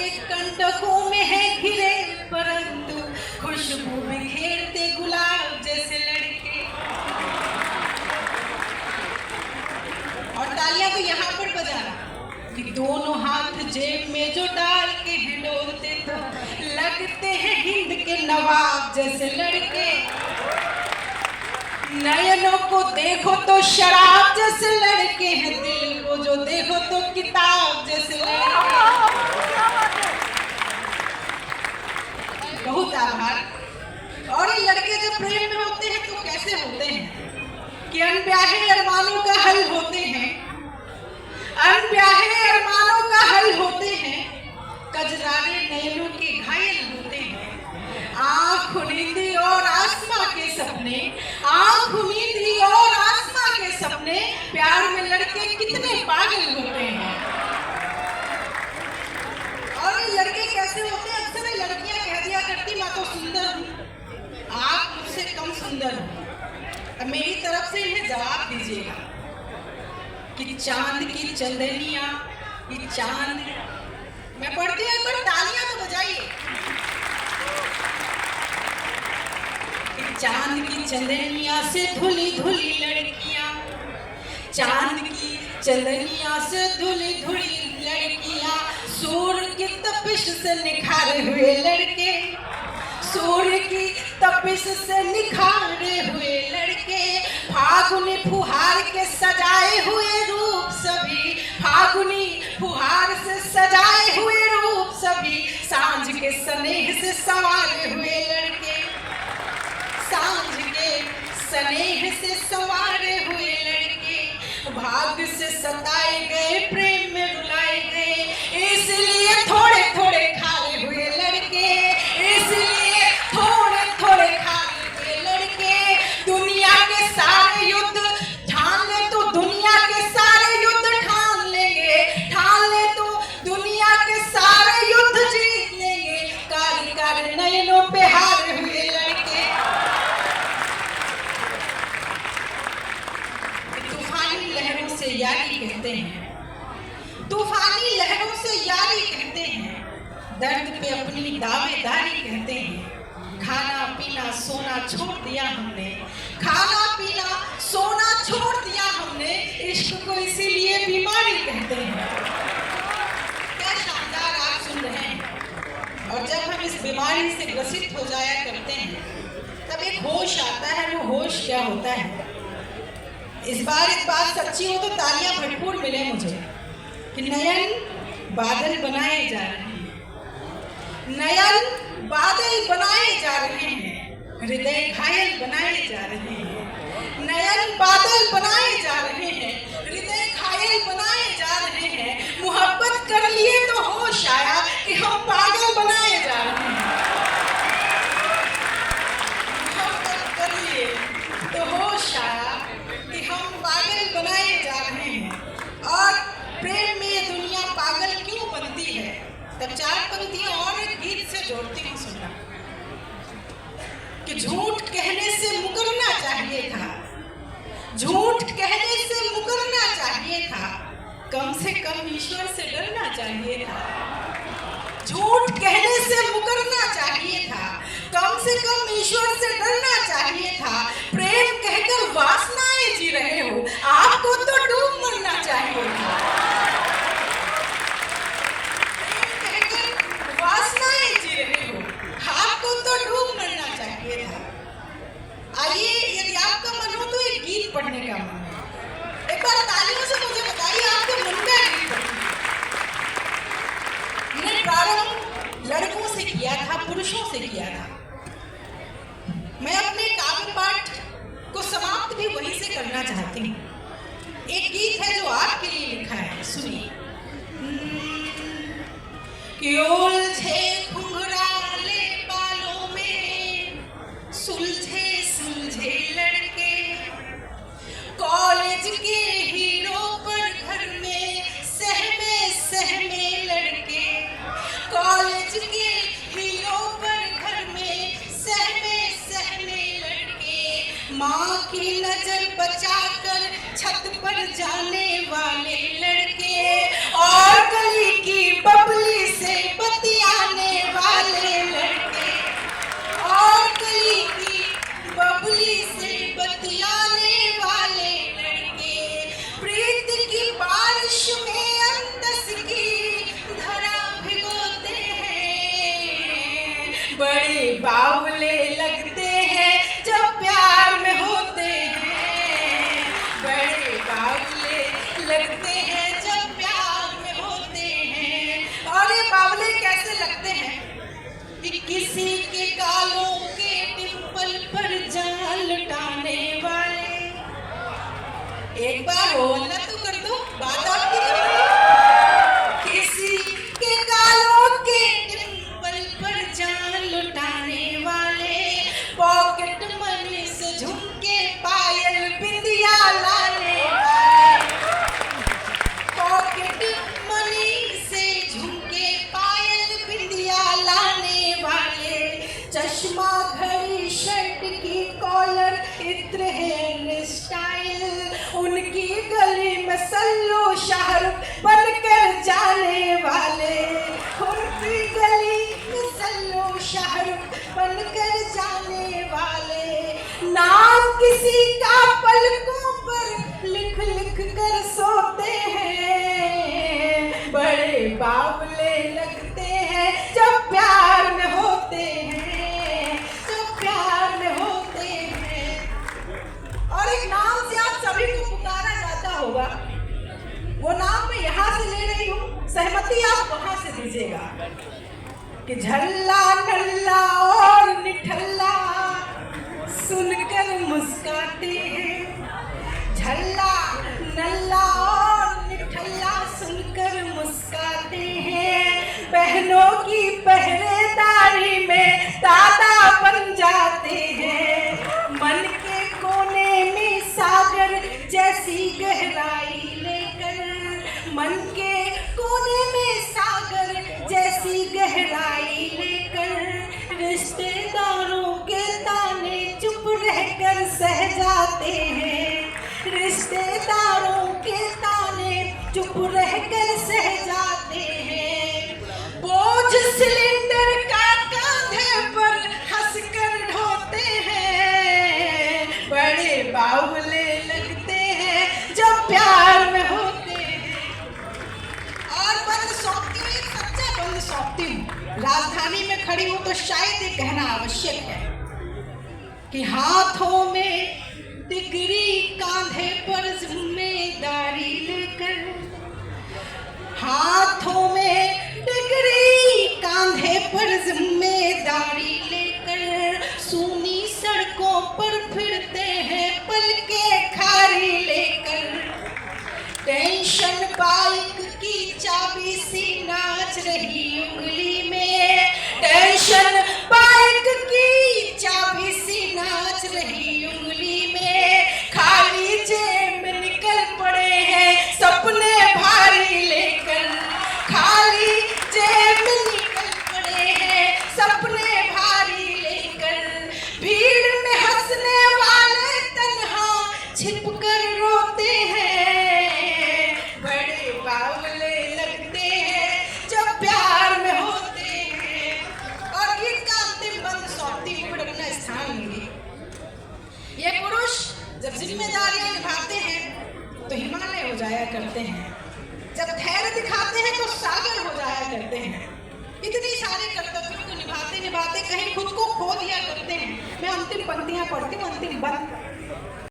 के कंटकों में है घिरे, परंतु खुशबू बिखेरते गुलाब जैसे लड़के। और तालियां तो यहाँ पर बजाना कि दोनों हाथ जेब में जो डाल के हिलोते तो लगते हैं हिंद के नवाब जैसे लड़के। नयनों को देखो तो शराब जैसे लड़के हैं, दिल को जो देखो तो किताब जैसे लड़के। बहुत आभार। और ये लड़के जब प्रेम में होते हैं तो कैसे होते हैं कि अनब्याहे अरमानों का हल होते हैं, अनब्याहे अरमानों का हल होते हैं, कजरारे नयनों के घायल होते हैं। आँख नींदी और आसमां के सपने, आँख नींदी और आसमां के सपने, प्यार में लड़के कितने पागल होते हैं। और ये लड़के कैसे होते हैं, अक्सर लड़कियां कह दिया करती मैं तो सुंदर हूँ, आप मुझसे कम सुंदर हो। अब मेरी तरफ से इन्हें जवाब दीजिएगा कि चांद की चंदनिया, कि चांद, मैं पढ़ती हूँ, एक बार तालियां तो बजाइए। चांद की चंदनिया से धुली धुली लड़कियां, चांद की चंदनिया से धुली धुली लड़कियां, सूर्य की तपिश से निखारे हुए लड़के, सूर्य की तपिश से निखारे हुए लड़के, फागुनी फुहार के सजाए हुए रूप सभी, फागुनी फुहार से सजाए हुए रूप सभी, सांझ के स्नेह से संवारे हुए लड़के, सांझ के स्नेह से संवारे हुए लड़के, भाग्य से सताए गए, प्रेम में रुलाए गए, इसलिए थोड़े थोड़े खाए हुए लड़के, इसलिए थोड़े थोड़े खाए हुए लड़के। दुनिया के सारे युद्ध ठान ले तो दुनिया के सारे युद्ध ठान लेंगे, ठान ले तो दुनिया के सारे युद्ध जीत लेंगे, कारी कारी नयनों पे हारे हुए लड़के। लहरों से यारी कहते हैं, तूफानी लहरों से यारी कहते हैं, दर्द पे अपनी दावेदारी कहते हैं। खाना पीना सोना छोड़ दिया हमने, खाना पीना सोना छोड़ दिया हमने, इश्क को इसीलिए बीमारी कहते हैं। क्या शानदार आप सुन रहे हैं। और जब हम इस बीमारी से ग्रसित हो जाया करते हैं तब एक होश आता है। वो होश क्या होता है, इस बार एक बात सच्ची हो तो तालियां भरपूर मिले मुझे कि नयन बादल बनाए जा रहे हैं, नयन बादल बनाए जा रहे हैं, हृदय घायल बनाए जा रहे हैं, नयन बादल बनाए जा रहे हैं, हृदय घायल बनाए जा रहे हैं। मोहब्बत कर लिए तो होश आया कि हम पागल बनाए जा रहे हैं, मोहब्बत कर लिए तो होश आया कि हम पागल बनाए जा रहे हैं। और प्रेम में ये दुनिया पागल क्यों बनती है, तब चार पंक्तियां और एक गीत से जोड़ती हूँ, सुनना कि झूठ कहने से मुकरना चाहिए था, झूठ कहने से मुकरना चाहिए था, कम से कम ईश्वर से डरना चाहिए था। झूठ कहने से मुकरना चाहिए था, कम से कम ईश्वर से डरना चाहिए था। प्रेम कहकर वासनाएं जी रहे हो, आपको तो डूब मरना चाहिए था। प्रेम कहकर वासनाएं जी रहे हो, आपको तो डूब मरना चाहिए था। आइए, यदि आपका मन हो तो एक गीत पढ़ने का मन है, एक बार तालियों से मुझे बताइए आपके मन का गीत पढ़ने। मैंने प्रारंभ लड़कों से किया था, पुरुषों से किया था। मैं अपने काव्य पाठ को समाप्त भी वहीं से करना चाहती हूँ। एक गीत है जो आपके लिए लिखा है, सुनिए। कि उलझे घुंघराले बालों में सुलझे सुलझे लड़के, कॉलेज के हीरो पर घर में सहमे सहमे लड़के, कॉलेज के हीरो पर घर में सहमे सहमे लड़के, माँ की नजर बचाकर छत पर जाने वाले लड़के, और गली की बबली से बावले लगते हैं जब प्यार में होते हैं, बड़े बावले लगते हैं जब प्यार में होते हैं। और ये बावले कैसे लगते हैं कि किसी के गालों के डिंपल पर जान लुटाने वाले। एक बार हो ना तो कर दो, बात आपकी कर दो। किसी के गालों के डिंपल पर जान लुटाने वाले, पॉकेट मनी से झुमके पायल बिंदिया लाने वाले, पॉकेट मनी से झुमके पायल बिंदिया लाने वाले, चश्मा घड़ी शर्ट की कॉलर इत्र हेयर स्टाइल, उनकी गली में सल्लू शाहरुख बनकर जाने वाले, उनकी गली में सल्लू शाहरुख बनकर जाने वाले। नाम किसी का पलकों पर लिख लिख कर सोते हैं, बड़े बावले लगते हैं जब प्यार में होते हैं, जब प्यार में होते हैं। और एक नाम से आप सभी को पुकारा जाता होगा, वो नाम मैं यहाँ से ले रही हूँ, सहमति आप वहां से दीजिएगा कि झल्ला नल्ला और निठल्ला सुनकर मुस्काते हैं, झल्ला नल्ला और निठल्ला सुनकर मुस्काते हैं, बहनों की पहरेदारी में दादा बन जाते हैं, मन के कोने में सागर जैसी गहराई लेकर, मन के कोने में सागर जैसी गहराई लेकर, रिश्तेदारों के ताने चुप रहकर सह जाते हैं, रिश्तेदारों के ताने चुप रहकर सह जाते हैं, बोझ सिलेंडर का कांधे पर हंसकर ढोते हैं, बड़े बावले लगते हैं जब प्यार में होते हैं। और बंद सौंपती हूँ, एक सच्चा बंद सौंपती हूँ, राजधानी में खड़ी हूँ तो शायद ये कहना आवश्यक है कि हाथों में डिग्री कांधे पर जिम्मेदारी लेकर, हाथों में डिग्री कांधे पर जिम्मेदारी लेकर, सूनी सड़कों पर फिरते हैं पल के खारी लेकर, टेंशन बाइक की चाबी सी नाच रही उंगली में, टेंशन बाइक की चाबी सी नाच रही उंगली में, खाली जेब में निकल पड़े हैं सपने भारी लेकर, खाली जेब में निकल पड़े हैं सपने भारी लेकर, भीड़ में हंसने वाले तन्हा छिप कर रोते हैं, बड़े बावले लगते हैं जब प्यार में होते हैं। और गीत का अंतिम बंद सौंपती हुई अपना स्थान लूंगी। ये पुरुष जब जिम्मेदारियां निभाते हैं तो हिमालय हो जाया करते हैं, जब धैर्य दिखाते हैं तो सागर हो जाया करते हैं, इतनी सारे कर्तव्यों को निभाते निभाते कहीं खुद को खो दिया करते हैं। मैं अंतिम पंक्तियां पढ़ती हूँ, अंतिम बंद